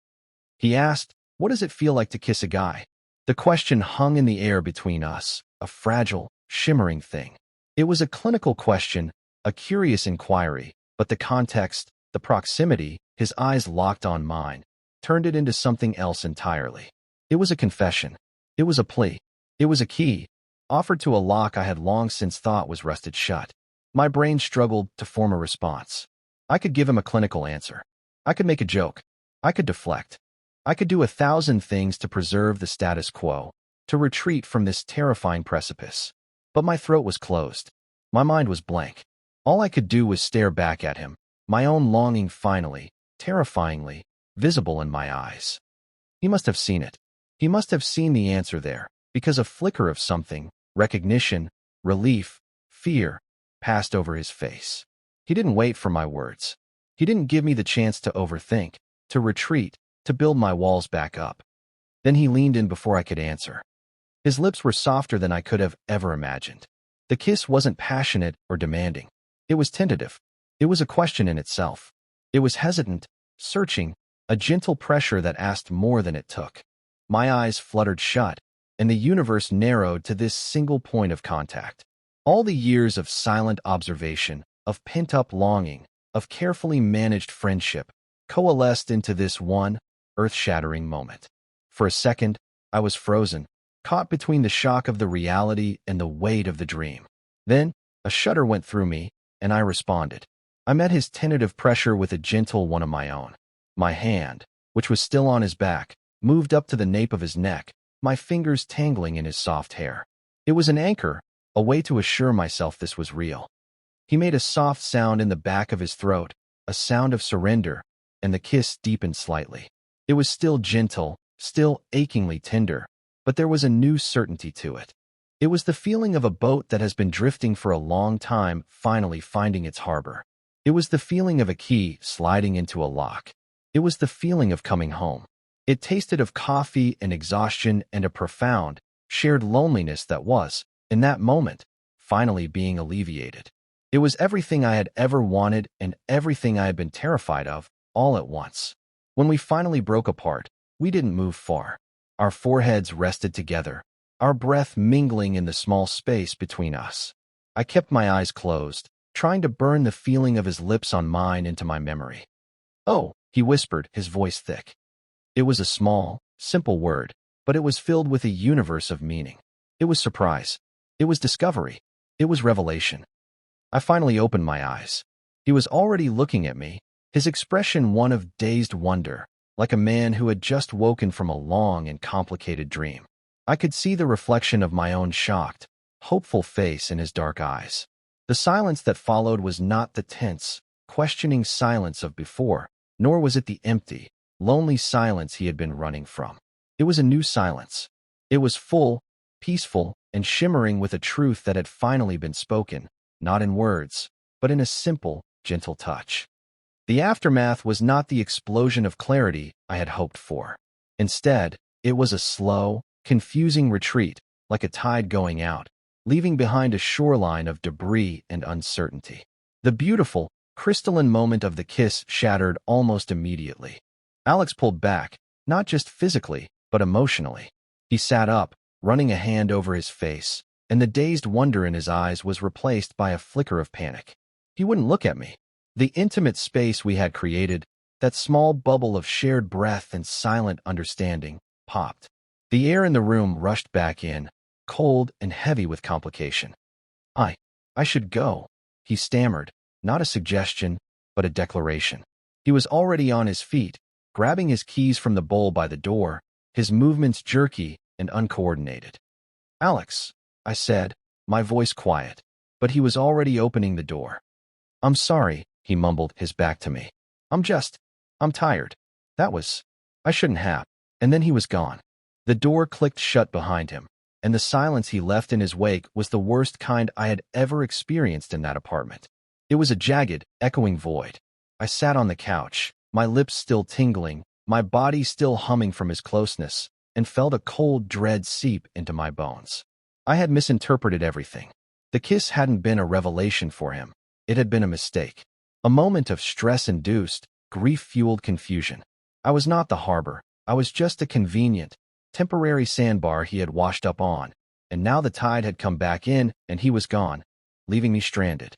He asked, "What does it feel like to kiss a guy?" The question hung in the air between us, a fragile, shimmering thing. It was a clinical question, a curious inquiry, but the context, the proximity, his eyes locked on mine, turned it into something else entirely. It was a confession. It was a plea. It was a key, offered to a lock I had long since thought was rusted shut. My brain struggled to form a response. I could give him a clinical answer. I could make a joke. I could deflect. I could do 1,000 things to preserve the status quo, to retreat from this terrifying precipice. But my throat was closed. My mind was blank. All I could do was stare back at him, my own longing finally, terrifyingly, visible in my eyes. He must have seen it. He must have seen the answer there, because a flicker of something, recognition, relief, fear, passed over his face. He didn't wait for my words. He didn't give me the chance to overthink, to retreat, to build my walls back up. Then he leaned in before I could answer. His lips were softer than I could have ever imagined. The kiss wasn't passionate or demanding. It was tentative. It was a question in itself. It was hesitant, searching, a gentle pressure that asked more than it took. My eyes fluttered shut, and the universe narrowed to this single point of contact. All the years of silent observation, of pent-up longing, of carefully managed friendship, coalesced into this one, earth-shattering moment. For a second, I was frozen, caught between the shock of the reality and the weight of the dream. Then, a shudder went through me, and I responded. I met his tentative pressure with a gentle one of my own. My hand, which was still on his back, moved up to the nape of his neck, my fingers tangling in his soft hair. It was an anchor, a way to assure myself this was real. He made a soft sound in the back of his throat, a sound of surrender, and the kiss deepened slightly. It was still gentle, still achingly tender, but there was a new certainty to it. It was the feeling of a boat that has been drifting for a long time finally finding its harbor. It was the feeling of a key sliding into a lock. It was the feeling of coming home. It tasted of coffee and exhaustion and a profound, shared loneliness that was, in that moment, finally being alleviated. It was everything I had ever wanted and everything I had been terrified of, all at once. When we finally broke apart, we didn't move far. Our foreheads rested together, our breath mingling in the small space between us. I kept my eyes closed, trying to burn the feeling of his lips on mine into my memory. "Oh," he whispered, his voice thick. It was a small, simple word, but it was filled with a universe of meaning. It was surprise. It was discovery. It was revelation. I finally opened my eyes. He was already looking at me, his expression one of dazed wonder, like a man who had just woken from a long and complicated dream. I could see the reflection of my own shocked, hopeful face in his dark eyes. The silence that followed was not the tense, questioning silence of before, nor was it the empty, lonely silence he had been running from. It was a new silence. It was full, peaceful, and shimmering with a truth that had finally been spoken, not in words, but in a simple, gentle touch. The aftermath was not the explosion of clarity I had hoped for. Instead, it was a slow, confusing retreat, like a tide going out, leaving behind a shoreline of debris and uncertainty. The beautiful, crystalline moment of the kiss shattered almost immediately. Alex pulled back, not just physically, but emotionally. He sat up, running a hand over his face, and the dazed wonder in his eyes was replaced by a flicker of panic. He wouldn't look at me. The intimate space we had created, that small bubble of shared breath and silent understanding, popped. The air in the room rushed back in, cold and heavy with complication. I should go," he stammered, not a suggestion, but a declaration. He was already on his feet, grabbing his keys from the bowl by the door, his movements jerky and uncoordinated. "Alex," I said, my voice quiet, but he was already opening the door. "I'm sorry," he mumbled, his back to me. I'm tired. I shouldn't have." And then he was gone. The door clicked shut behind him, and the silence he left in his wake was the worst kind I had ever experienced in that apartment. It was a jagged, echoing void. I sat on the couch, my lips still tingling, my body still humming from his closeness, and felt a cold dread seep into my bones. I had misinterpreted everything. The kiss hadn't been a revelation for him. It had been a mistake. A moment of stress-induced, grief-fueled confusion. I was not the harbor. I was just a convenient, temporary sandbar he had washed up on, and now the tide had come back in and he was gone, leaving me stranded.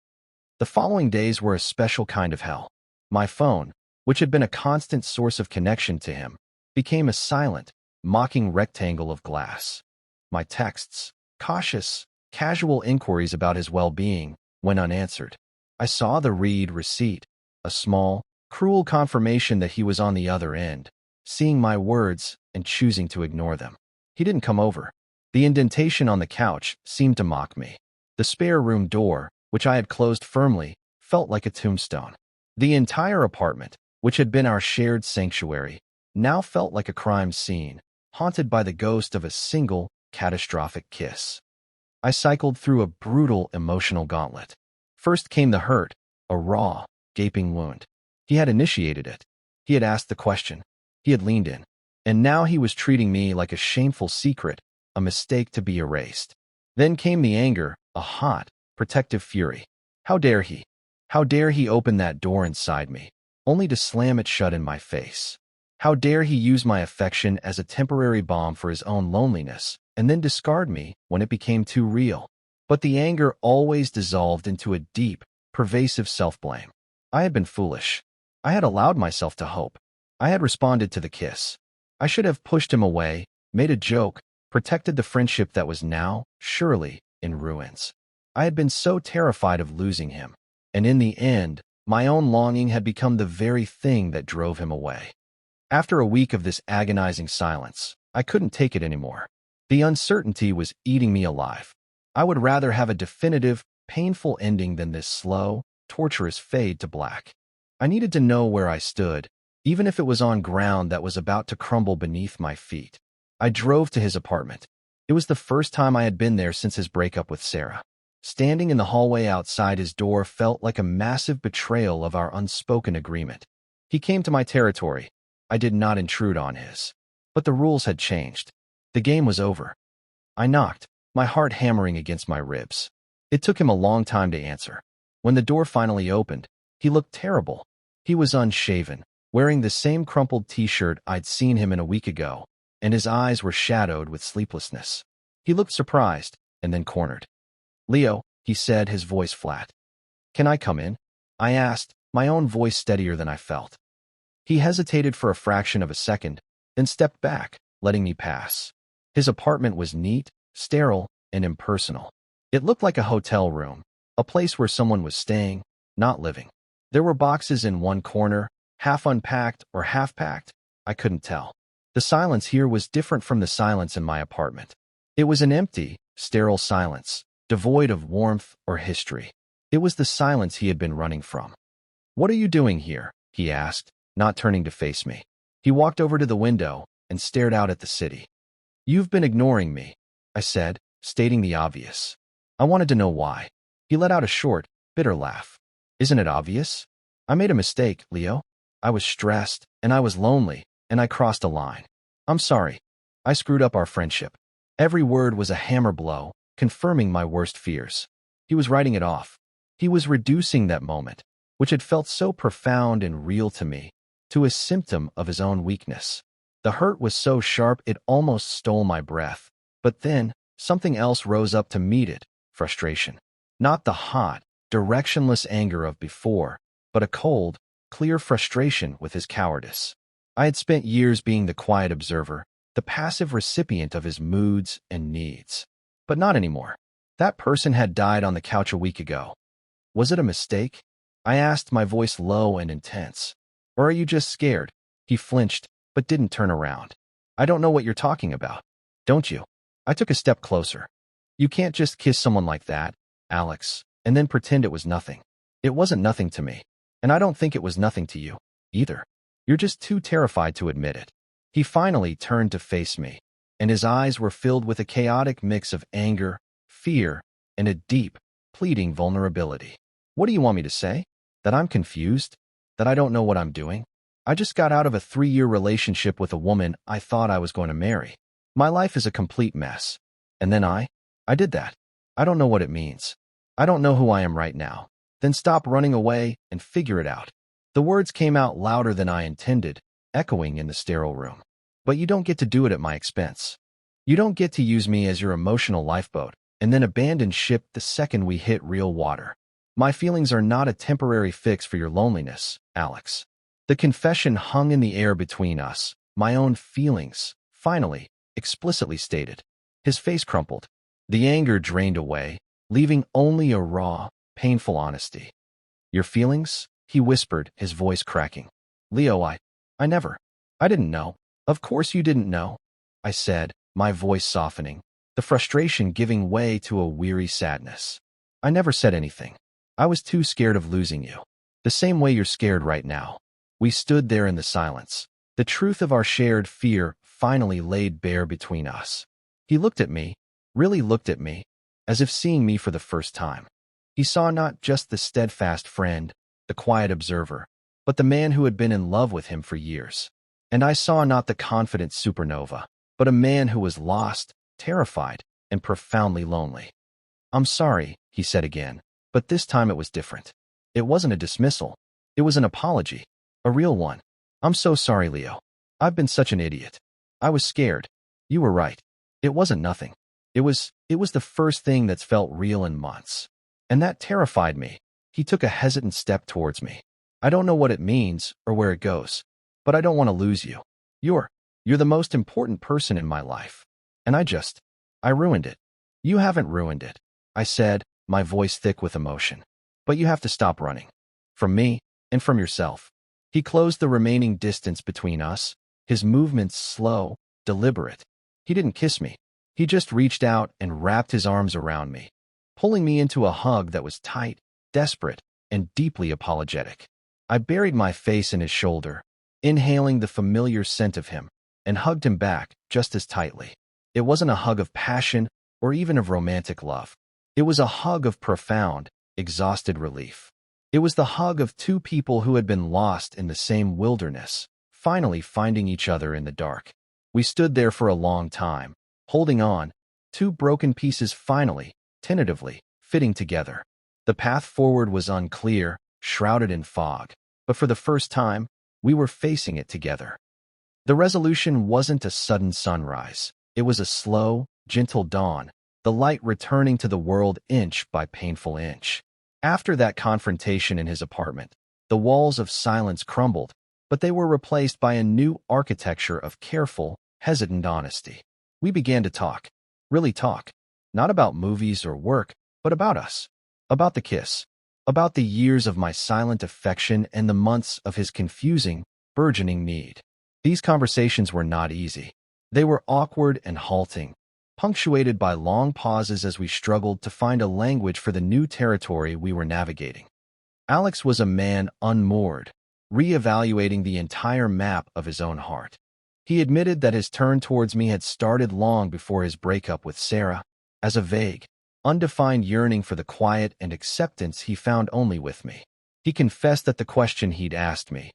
The following days were a special kind of hell. My phone, which had been a constant source of connection to him, became a silent, mocking rectangle of glass. My texts, cautious, casual inquiries about his well-being, went unanswered. I saw the read receipt, a small, cruel confirmation that he was on the other end, seeing my words and choosing to ignore them. He didn't come over. The indentation on the couch seemed to mock me. The spare room door, which I had closed firmly, felt like a tombstone. The entire apartment, which had been our shared sanctuary, now felt like a crime scene, haunted by the ghost of a single, catastrophic kiss. I cycled through a brutal emotional gauntlet. First came the hurt, a raw, gaping wound. He had initiated it. He had asked the question. He had leaned in. And now he was treating me like a shameful secret, a mistake to be erased. Then came the anger, a hot, protective fury. How dare he? How dare he open that door inside me, only to slam it shut in my face? How dare he use my affection as a temporary balm for his own loneliness, and then discard me when it became too real? But the anger always dissolved into a deep, pervasive self-blame. I had been foolish. I had allowed myself to hope. I had responded to the kiss. I should have pushed him away, made a joke, protected the friendship that was now, surely, in ruins. I had been so terrified of losing him, and in the end, my own longing had become the very thing that drove him away. After a week of this agonizing silence, I couldn't take it anymore. The uncertainty was eating me alive. I would rather have a definitive, painful ending than this slow, torturous fade to black. I needed to know where I stood, even if it was on ground that was about to crumble beneath my feet. I drove to his apartment. It was the first time I had been there since his breakup with Sarah. Standing in the hallway outside his door felt like a massive betrayal of our unspoken agreement. He came to my territory. I did not intrude on his. But the rules had changed. The game was over. I knocked, my heart hammering against my ribs. It took him a long time to answer. When the door finally opened, he looked terrible. He was unshaven, wearing the same crumpled t-shirt I'd seen him in a week ago, and his eyes were shadowed with sleeplessness. He looked surprised, and then cornered. "Leo," he said, his voice flat. "Can I come in?" I asked, my own voice steadier than I felt. He hesitated for a fraction of a second, then stepped back, letting me pass. His apartment was neat, sterile, and impersonal. It looked like a hotel room, a place where someone was staying, not living. There were boxes in one corner, half unpacked or half packed. I couldn't tell. The silence here was different from the silence in my apartment. It was an empty, sterile silence, devoid of warmth or history. It was the silence he had been running from. "What are you doing here?" he asked, not turning to face me. He walked over to the window and stared out at the city. "You've been ignoring me," I said, stating the obvious. I wanted to know why. He let out a short, bitter laugh. "Isn't it obvious? I made a mistake, Leo. I was stressed, and I was lonely, and I crossed a line. I'm sorry. I screwed up our friendship." Every word was a hammer blow, confirming my worst fears. He was writing it off. He was reducing that moment, which had felt so profound and real to me, to a symptom of his own weakness. The hurt was so sharp it almost stole my breath. But then, something else rose up to meet it: frustration. Not the hot, directionless anger of before, but a cold, clear frustration with his cowardice. I had spent years being the quiet observer, the passive recipient of his moods and needs. But not anymore. That person had died on the couch a week ago. Was it a mistake? I asked, my voice low and intense. Or are you just scared? He flinched, but didn't turn around. I don't know what you're talking about. Don't you? I took a step closer. You can't just kiss someone like that, Alex, and then pretend it was nothing. It wasn't nothing to me. And I don't think it was nothing to you, either. You're just too terrified to admit it. He finally turned to face me, and his eyes were filled with a chaotic mix of anger, fear, and a deep, pleading vulnerability. What do you want me to say? That I'm confused? That I don't know what I'm doing? I just got out of a 3-year relationship with a woman I thought I was going to marry. My life is a complete mess. And then I did that. I don't know what it means. I don't know who I am right now. Then stop running away and figure it out. The words came out louder than I intended, echoing in the sterile room. But you don't get to do it at my expense. You don't get to use me as your emotional lifeboat and then abandon ship the second we hit real water. My feelings are not a temporary fix for your loneliness, Alex. The confession hung in the air between us, my own feelings, finally, explicitly stated. His face crumpled. The anger drained away, leaving only a raw, painful honesty. Your feelings? He whispered, his voice cracking. Leo, I didn't know. Of course you didn't know, I said, my voice softening, the frustration giving way to a weary sadness. I never said anything. I was too scared of losing you. The same way you're scared right now. We stood there in the silence. The truth of our shared fear finally laid bare between us. He looked at me, really looked at me, as if seeing me for the first time. He saw not just the steadfast friend, the quiet observer, but the man who had been in love with him for years. And I saw not the confident supernova, but a man who was lost, terrified, and profoundly lonely. I'm sorry, he said again, but this time it was different. It wasn't a dismissal. It was an apology. A real one. I'm so sorry, Leo. I've been such an idiot. I was scared. You were right. It wasn't nothing. It was the first thing that's felt real in months. And that terrified me. He took a hesitant step towards me. I don't know what it means or where it goes, but I don't want to lose you. You're the most important person in my life. And I ruined it. You haven't ruined it, I said, my voice thick with emotion. But you have to stop running. From me and from yourself. He closed the remaining distance between us, his movements slow, deliberate. He didn't kiss me. He just reached out and wrapped his arms around me, pulling me into a hug that was tight, desperate, and deeply apologetic. I buried my face in his shoulder, inhaling the familiar scent of him, and hugged him back just as tightly. It wasn't a hug of passion or even of romantic love. It was a hug of profound, exhausted relief. It was the hug of two people who had been lost in the same wilderness, finally finding each other in the dark. We stood there for a long time, holding on, two broken pieces finally, tentatively, fitting together. The path forward was unclear, shrouded in fog, but for the first time, we were facing it together. The resolution wasn't a sudden sunrise. It was a slow, gentle dawn, the light returning to the world inch by painful inch. After that confrontation in his apartment, the walls of silence crumbled, but they were replaced by a new architecture of careful, hesitant honesty. We began to talk, really talk, not about movies or work, but about us, about the kiss, about the years of my silent affection and the months of his confusing, burgeoning need. These conversations were not easy. They were awkward and halting, punctuated by long pauses as we struggled to find a language for the new territory we were navigating. Alex was a man unmoored, re-evaluating the entire map of his own heart. He admitted that his turn towards me had started long before his breakup with Sarah, as a vague, undefined yearning for the quiet and acceptance he found only with me. He confessed that the question he'd asked me,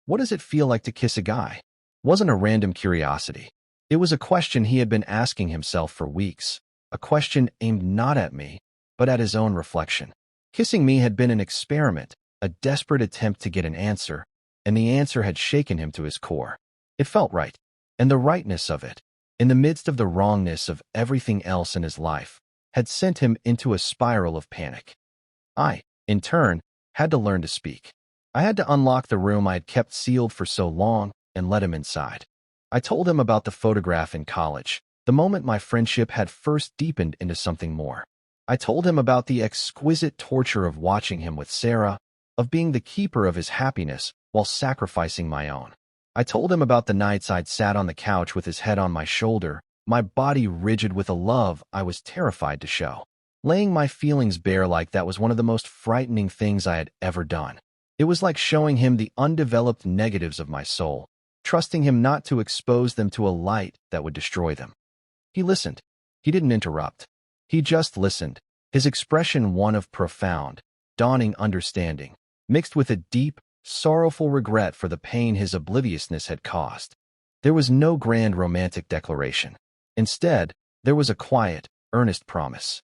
"What does it feel like to kiss a guy?" wasn't a random curiosity. It was a question he had been asking himself for weeks, a question aimed not at me, but at his own reflection. Kissing me had been an experiment, a desperate attempt to get an answer, and the answer had shaken him to his core. It felt right, and the rightness of it, in the midst of the wrongness of everything else in his life, had sent him into a spiral of panic. I, in turn, had to learn to speak. I had to unlock the room I had kept sealed for so long and let him inside. I told him about the photograph in college, the moment my friendship had first deepened into something more. I told him about the exquisite torture of watching him with Sarah, of being the keeper of his happiness while sacrificing my own. I told him about the nights I'd sat on the couch with his head on my shoulder, my body rigid with a love I was terrified to show. Laying my feelings bare like that was one of the most frightening things I had ever done. It was like showing him the undeveloped negatives of my soul, trusting him not to expose them to a light that would destroy them. He listened. He didn't interrupt. He just listened, his expression one of profound, dawning understanding, mixed with a deep, sorrowful regret for the pain his obliviousness had caused. There was no grand romantic declaration. Instead, there was a quiet, earnest promise.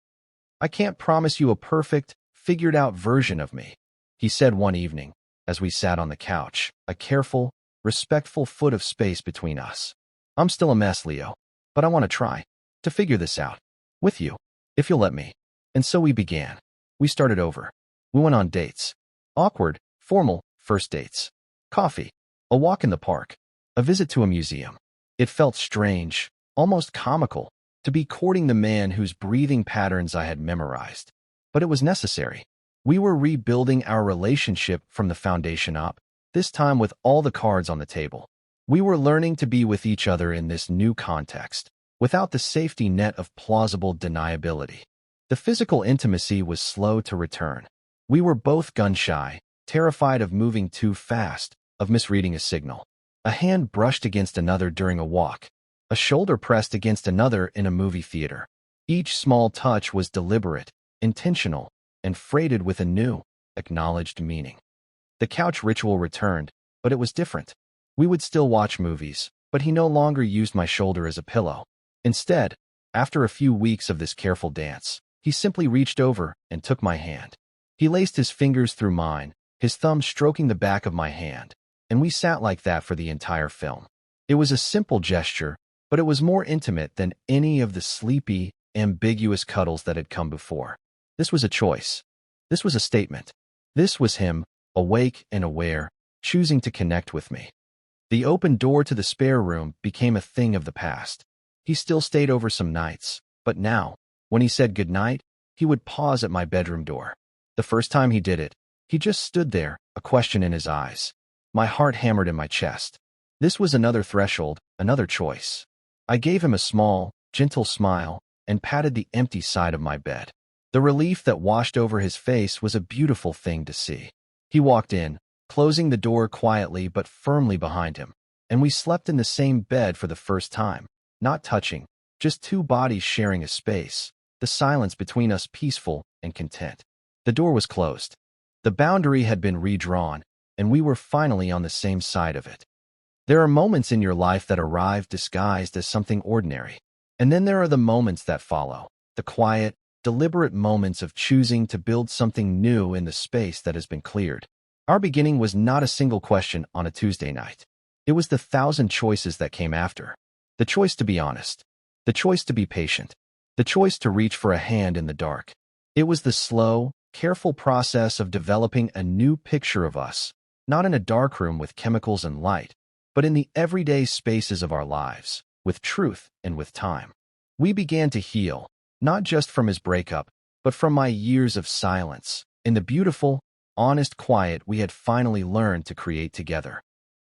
"I can't promise you a perfect, figured-out version of me," he said one evening, as we sat on the couch, a careful, respectful foot of space between us. "I'm still a mess, Leo, but I want to try to figure this out with you, if you'll let me." And so we began. We started over. We went on dates. Awkward, formal, first dates. Coffee. A walk in the park. A visit to a museum. It felt strange, almost comical, to be courting the man whose breathing patterns I had memorized. But it was necessary. We were rebuilding our relationship from the foundation up, this time with all the cards on the table. We were learning to be with each other in this new context, without the safety net of plausible deniability. The physical intimacy was slow to return. We were both gun-shy, terrified of moving too fast, of misreading a signal. A hand brushed against another during a walk, a shoulder pressed against another in a movie theater. Each small touch was deliberate, intentional, and freighted with a new, acknowledged meaning. The couch ritual returned, but it was different. We would still watch movies, but he no longer used my shoulder as a pillow. Instead, after a few weeks of this careful dance, he simply reached over and took my hand. He laced his fingers through mine, his thumb stroking the back of my hand, and we sat like that for the entire film. It was a simple gesture, but it was more intimate than any of the sleepy, ambiguous cuddles that had come before. This was a choice. This was a statement. This was him, awake and aware, choosing to connect with me. The open door to the spare room became a thing of the past. He still stayed over some nights, but now, when he said goodnight, he would pause at my bedroom door. The first time he did it, he just stood there, a question in his eyes. My heart hammered in my chest. This was another threshold, another choice. I gave him a small, gentle smile and patted the empty side of my bed. The relief that washed over his face was a beautiful thing to see. He walked in, closing the door quietly but firmly behind him, and we slept in the same bed for the first time, not touching, just two bodies sharing a space, the silence between us peaceful and content. The door was closed. The boundary had been redrawn, and we were finally on the same side of it. There are moments in your life that arrive disguised as something ordinary, and then there are the moments that follow, the quiet, deliberate moments of choosing to build something new in the space that has been cleared. Our beginning was not a single question on a Tuesday night. It was the 1,000 choices that came after. The choice to be honest. The choice to be patient. The choice to reach for a hand in the dark. It was the slow, careful process of developing a new picture of us, not in a darkroom with chemicals and light, but in the everyday spaces of our lives, with truth and with time. We began to heal, not just from his breakup, but from my years of silence, in the beautiful, honest quiet we had finally learned to create together.